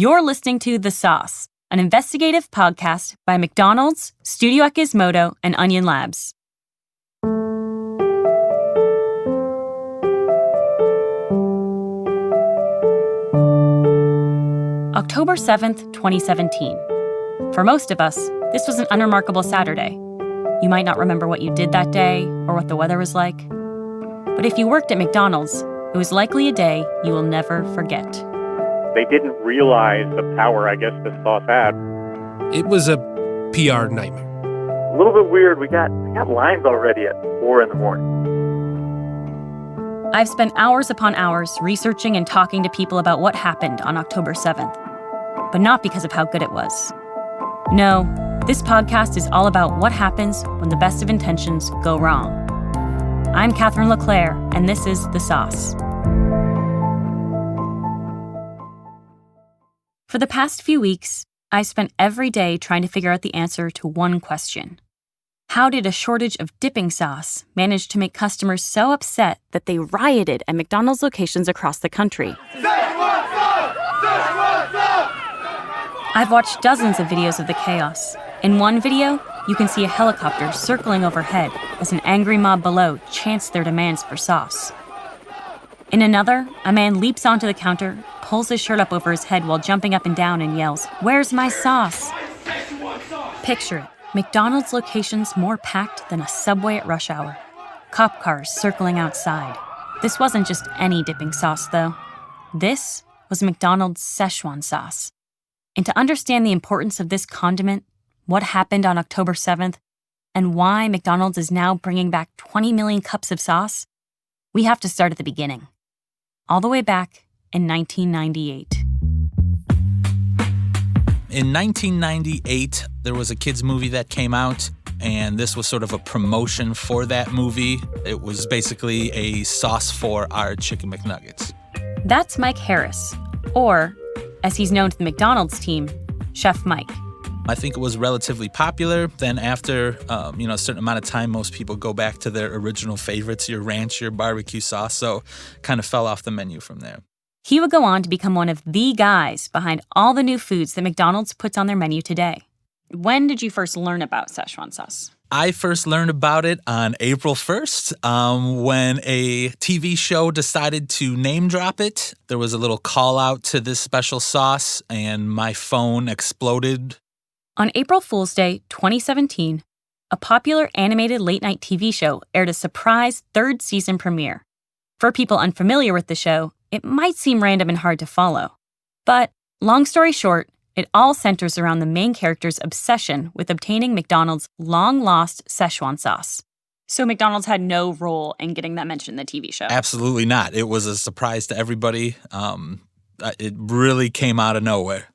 You're listening to The Sauce, an investigative podcast by McDonald's, Studio at Gizmodo, and Onion Labs. October 7th, 2017. For most of us, this was an unremarkable Saturday. You might not remember what you did that day or what the weather was like. But if you worked at McDonald's, it was likely a day you will never forget. They didn't realize the power, I guess, this sauce had. It was a PR nightmare. A little bit weird. We got lines already at 4 in the morning. I've spent hours upon hours researching and talking to people about what happened on October 7th, but not because of how good it was. No, this podcast is all about what happens when the best of intentions go wrong. I'm Catherine LeClaire, and this is The Sauce. For the past few weeks, I've spent every day trying to figure out the answer to one question. How did a shortage of dipping sauce manage to make customers so upset that they rioted at McDonald's locations across the country? I've watched dozens of videos of the chaos. In one video, you can see a helicopter circling overhead as an angry mob below chants their demands for sauce. In another, a man leaps onto the counter, pulls his shirt up over his head while jumping up and down and yells, "Where's my sauce?" Picture it. McDonald's locations more packed than a subway at rush hour. Cop cars circling outside. This wasn't just any dipping sauce, though. This was McDonald's Szechuan sauce. And to understand the importance of this condiment, what happened on October 7th, and why McDonald's is now bringing back 20 million cups of sauce, we have to start at the beginning. All the way back in 1998. In 1998, there was a kids' movie that came out, and this was sort of a promotion for that movie. It was basically a sauce for our Chicken McNuggets. That's Mike Harris, or, as he's known to the McDonald's team, Chef Mike. I think it was relatively popular. Then after, a certain amount of time, most people go back to their original favorites, your ranch, your barbecue sauce, so kind of fell off the menu from there. He would go on to become one of the guys behind all the new foods that McDonald's puts on their menu today. When did you first learn about Szechuan sauce? I first learned about it on April 1st when a TV show decided to name drop it. There was a little call out to this special sauce, and my phone exploded. On April Fool's Day 2017, a popular animated late-night TV show aired a surprise third season premiere. For people unfamiliar with the show, it might seem random and hard to follow. But, long story short, it all centers around the main character's obsession with obtaining McDonald's long-lost Szechuan sauce. So McDonald's had no role in getting that mentioned in the TV show? Absolutely not. It was a surprise to everybody. It really came out of nowhere.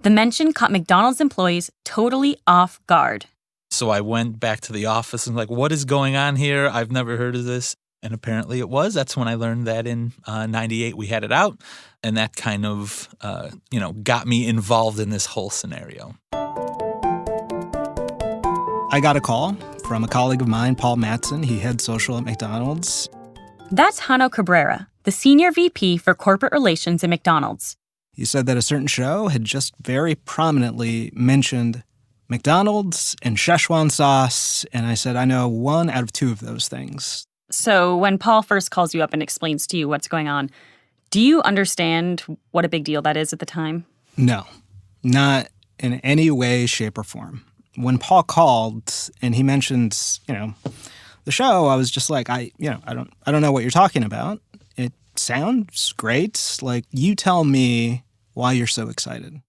The mention caught McDonald's employees totally off guard. So I went back to the office and what is going on here? I've never heard of this. And apparently it was. That's when I learned that in 98 we had it out. And that kind of, got me involved in this whole scenario. I got a call from a colleague of mine, Paul Mattson. He heads social at McDonald's. That's Jano Cabrera, the senior VP for corporate relations at McDonald's. He said that a certain show had just very prominently mentioned McDonald's and Szechuan sauce. And I said, I know one out of two of those things. So when Paul first calls you up and explains to you what's going on, do you understand what a big deal that is at the time? No, not in any way, shape, or form. When Paul called and he mentioned, the show, I was just like, I don't know what you're talking about. It sounds great. You tell me why you're so excited.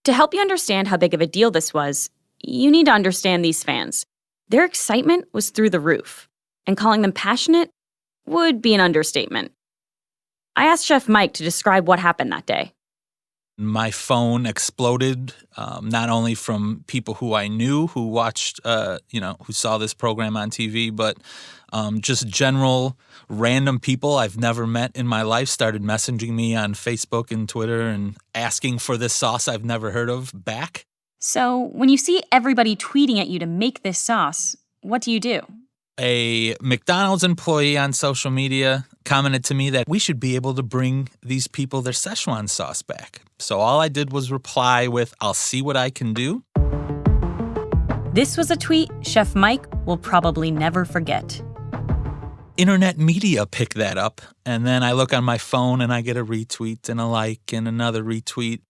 To help you understand how big of a deal this was, you need to understand these fans. Their excitement was through the roof. And calling them passionate would be an understatement. I asked Chef Mike to describe what happened that day. My phone exploded, not only from people who I knew who watched, who saw this program on TV, but just general random people I've never met in my life started messaging me on Facebook and Twitter and asking for this sauce I've never heard of back. So when you see everybody tweeting at you to make this sauce, what do you do? A McDonald's employee on social media commented to me that we should be able to bring these people their Szechuan sauce back. So all I did was reply with, "I'll see what I can do." This was a tweet Chef Mike will probably never forget. Internet media picked that up, and then I look on my phone and I get a retweet and a like and another retweet.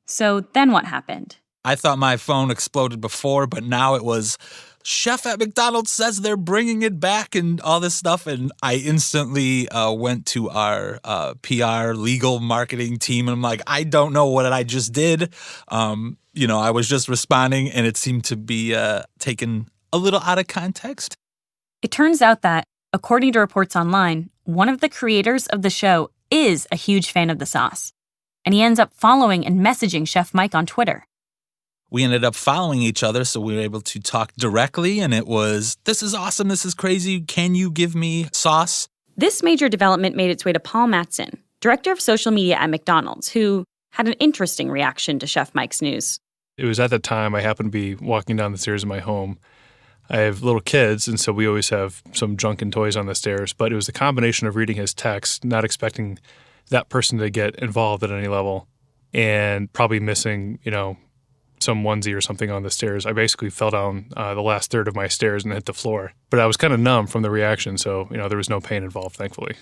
So then what happened? I thought my phone exploded before, but now it was, "Chef at McDonald's says they're bringing it back," and all this stuff. And I instantly went to our PR legal marketing team, and I'm like, I don't know what I just did. I was just responding, and it seemed to be taken a little out of context. It turns out that, according to reports online, one of the creators of the show is a huge fan of the sauce. And he ends up following and messaging Chef Mike on Twitter. We ended up following each other, so we were able to talk directly, and it was, "This is awesome, this is crazy, can you give me sauce?" This major development made its way to Paul Mattson, director of social media at McDonald's, who had an interesting reaction to Chef Mike's news. It was at the time I happened to be walking down the stairs of my home. I have little kids, and so we always have some junk and toys on the stairs, but it was the combination of reading his text, not expecting that person to get involved at any level, and probably missing, some onesie or something on the stairs. I basically fell down the last third of my stairs and hit the floor. But I was kind of numb from the reaction, so, there was no pain involved, thankfully.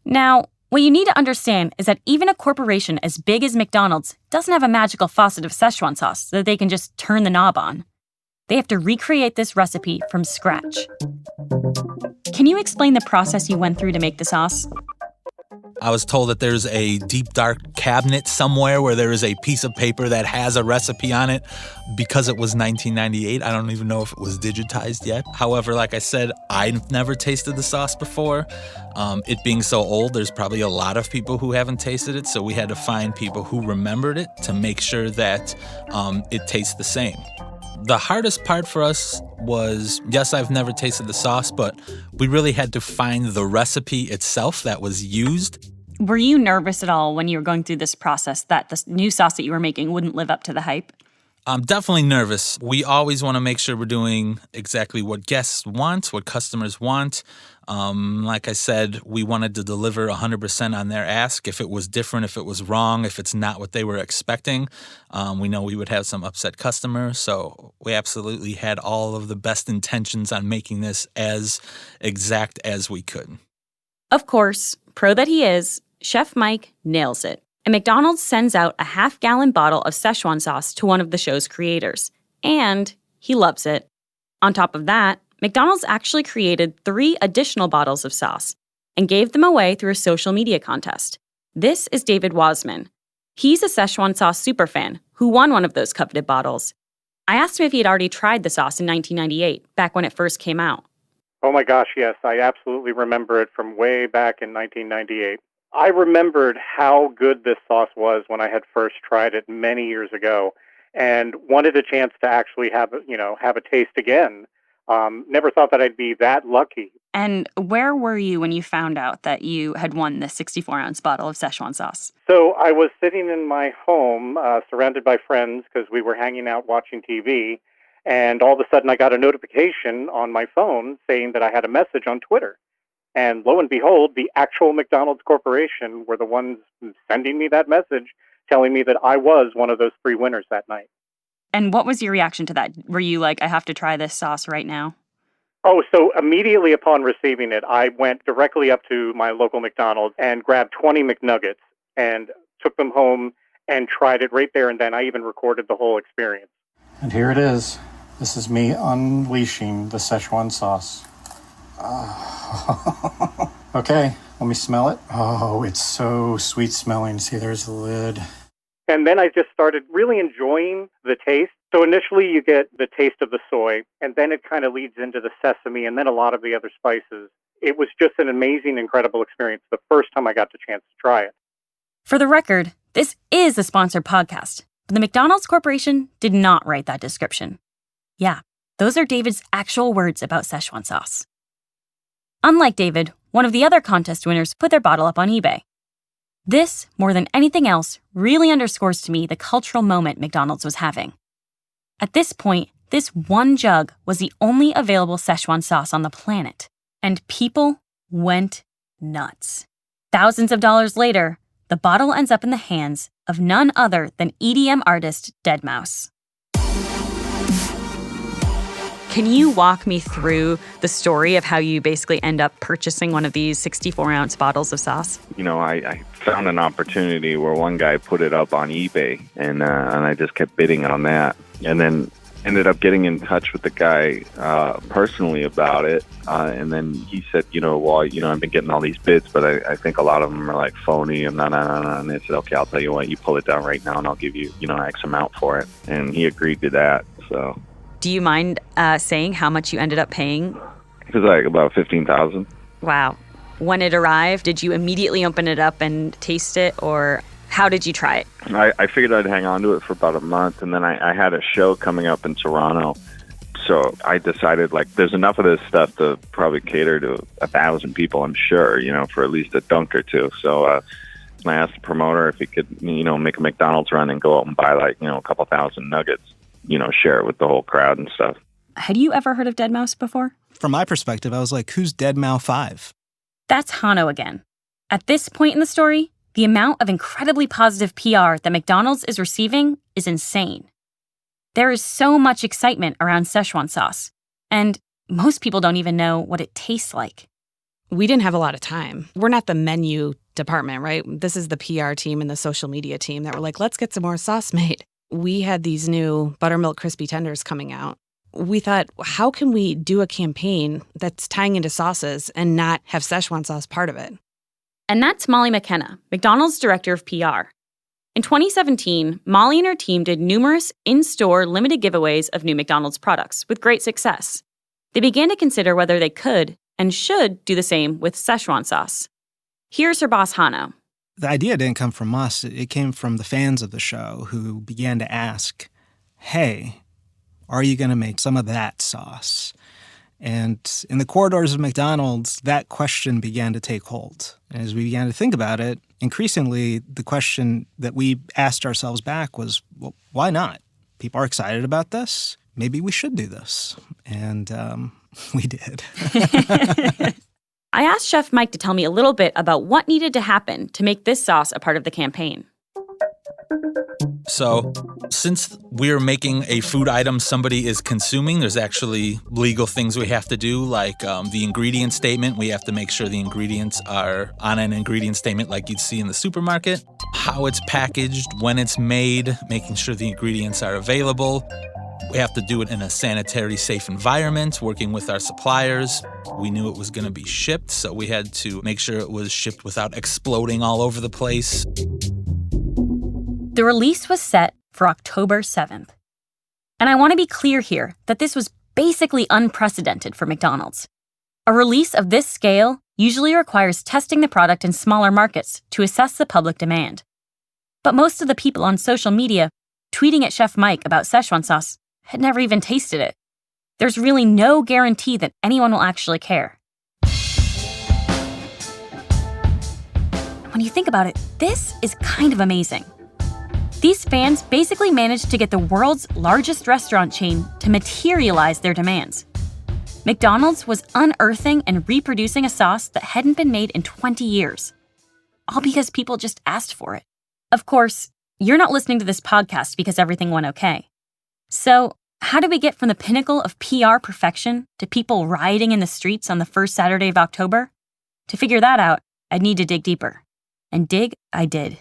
Now, what you need to understand is that even a corporation as big as McDonald's doesn't have a magical faucet of Szechuan sauce that they can just turn the knob on. They have to recreate this recipe from scratch. Can you explain the process you went through to make the sauce? I was told that there's a deep, dark cabinet somewhere where there is a piece of paper that has a recipe on it. Because it was 1998, I don't even know if it was digitized yet. However, like I said, I've never tasted the sauce before. It being so old, there's probably a lot of people who haven't tasted it, so we had to find people who remembered it to make sure that it tastes the same. The hardest part for us was, yes, I've never tasted the sauce, but we really had to find the recipe itself that was used. Were you nervous at all when you were going through this process that the new sauce that you were making wouldn't live up to the hype? I'm definitely nervous. We always want to make sure we're doing exactly what guests want, what customers want. Like I said, we wanted to deliver 100% on their ask. If it was different, if it was wrong, if it's not what they were expecting, we know we would have some upset customers. So we absolutely had all of the best intentions on making this as exact as we could. Of course, pro that he is, Chef Mike nails it. And McDonald's sends out a half-gallon bottle of Szechuan sauce to one of the show's creators. And he loves it. On top of that, McDonald's actually created 3 additional bottles of sauce and gave them away through a social media contest. This is David Wasman. He's a Szechuan sauce superfan who won one of those coveted bottles. I asked him if he had already tried the sauce in 1998, back when it first came out. Oh my gosh, yes. I absolutely remember it from way back in 1998. I remembered how good this sauce was when I had first tried it many years ago and wanted a chance to actually have a taste again. Never thought that I'd be that lucky. And where were you when you found out that you had won this 64-ounce bottle of Szechuan sauce? So I was sitting in my home, surrounded by friends because we were hanging out watching TV, and all of a sudden I got a notification on my phone saying that I had a message on Twitter. And lo and behold, the actual McDonald's Corporation were the ones sending me that message, telling me that I was one of those 3 winners that night. And what was your reaction to that? Were you like, I have to try this sauce right now? Oh, so immediately upon receiving it, I went directly up to my local McDonald's and grabbed 20 McNuggets and took them home and tried it right there and then. I even recorded the whole experience. And here it is. This is me unleashing the Szechuan sauce. Okay, let me smell it. Oh, it's so sweet smelling. See, there's the lid. And then I just started really enjoying the taste. So initially you get the taste of the soy, and then it kind of leads into the sesame and then a lot of the other spices. It was just an amazing, incredible experience the first time I got the chance to try it. For the record, this is a sponsored podcast, but the McDonald's Corporation did not write that description. Yeah, those are David's actual words about Szechuan sauce. Unlike David, one of the other contest winners put their bottle up on eBay. This, more than anything else, really underscores to me the cultural moment McDonald's was having. At this point, this one jug was the only available Szechuan sauce on the planet, and people went nuts. Thousands of dollars later, the bottle ends up in the hands of none other than EDM artist deadmau5. Can you walk me through the story of how you basically end up purchasing one of these 64-ounce bottles of sauce? I found an opportunity where one guy put it up on eBay, and I just kept bidding on that. And then ended up getting in touch with the guy personally about it. And then he said, I've been getting all these bids, but I think a lot of them are like phony. And And I said, okay, I'll tell you what, you pull it down right now and I'll give you, X amount for it. And he agreed to that, so... Do you mind saying how much you ended up paying? It was like about $15,000. Wow. When it arrived, did you immediately open it up and taste it, or how did you try it? I figured I'd hang on to it for about a month, and then I had a show coming up in Toronto. So I decided, there's enough of this stuff to probably cater to 1,000 people, I'm sure, for at least a dunk or two. So I asked the promoter if he could, make a McDonald's run and go out and buy, a couple thousand nuggets. Share it with the whole crowd and stuff. Had you ever heard of deadmau5 before? From my perspective, I was like, who's deadmau5? That's Hano again. At this point in the story, the amount of incredibly positive PR that McDonald's is receiving is insane. There is so much excitement around Szechuan sauce, and most people don't even know what it tastes like. We didn't have a lot of time. We're not the menu department, right? This is the PR team and the social media team that were like, let's get some more sauce made. We had these new buttermilk crispy tenders coming out. We thought, how can we do a campaign that's tying into sauces and not have Szechuan sauce part of it? And that's Molly McKenna, McDonald's director of PR. In 2017, Molly and her team did numerous in-store limited giveaways of new McDonald's products with great success. They began to consider whether they could and should do the same with Szechuan sauce. Here's her boss, Hano. The idea didn't come from us. It came from the fans of the show who began to ask, hey, are you going to make some of that sauce? And in the corridors of McDonald's, that question began to take hold. And as we began to think about it, increasingly, the question that we asked ourselves back was, well, why not? People are excited about this. Maybe we should do this. And we did. I asked Chef Mike to tell me a little bit about what needed to happen to make this sauce a part of the campaign. So, since we're making a food item somebody is consuming, there's actually legal things we have to do, like the ingredient statement. We have to make sure the ingredients are on an ingredient statement like you'd see in the supermarket. How it's packaged, when it's made, making sure the ingredients are available. We have to do it in a sanitary, safe environment, working with our suppliers. We knew it was going to be shipped, so we had to make sure it was shipped without exploding all over the place. The release was set for October 7th. And I want to be clear here that this was basically unprecedented for McDonald's. A release of this scale usually requires testing the product in smaller markets to assess the public demand. But most of the people on social media tweeting at Chef Mike about Szechuan sauce had never even tasted it. There's really no guarantee that anyone will actually care. When you think about it, this is kind of amazing. These fans basically managed to get the world's largest restaurant chain to materialize their demands. McDonald's was unearthing and reproducing a sauce that hadn't been made in 20 years. All because people just asked for it. Of course, you're not listening to this podcast because everything went okay. So, how do we get from the pinnacle of PR perfection to people rioting in the streets on the first Saturday of October? To figure that out, I'd need to dig deeper. And dig, I did.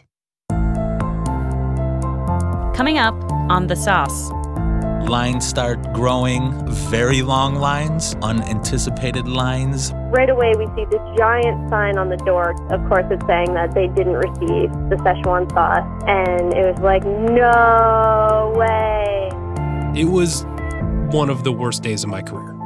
Coming up on The Sauce. Lines start growing, very long lines, unanticipated lines. Right away, we see this giant sign on the door. Of course, it's saying that they didn't receive the Szechuan sauce. And it was like, no way. It was one of the worst days of my career.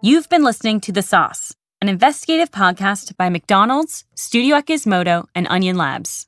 You've been listening to The Sauce, an investigative podcast by McDonald's, Studio at Gizmodo, and Onion Labs.